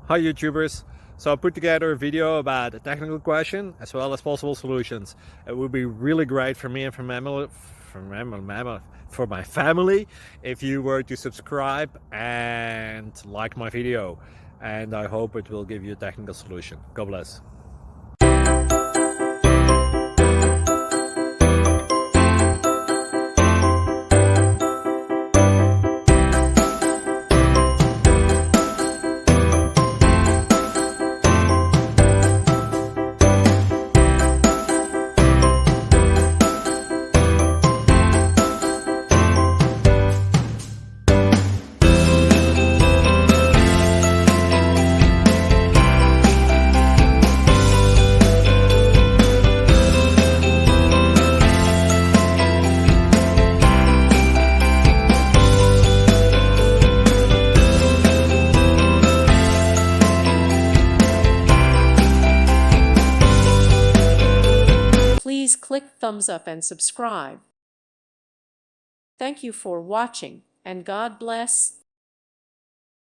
Hi YouTubers! So I put together a video about a technical question as well as possible solutions. It would be really great for me and for my family if you were to subscribe and like my video, and I hope it will give you a technical solution. God bless. Please click thumbs up and subscribe. Thank you for watching, and God bless.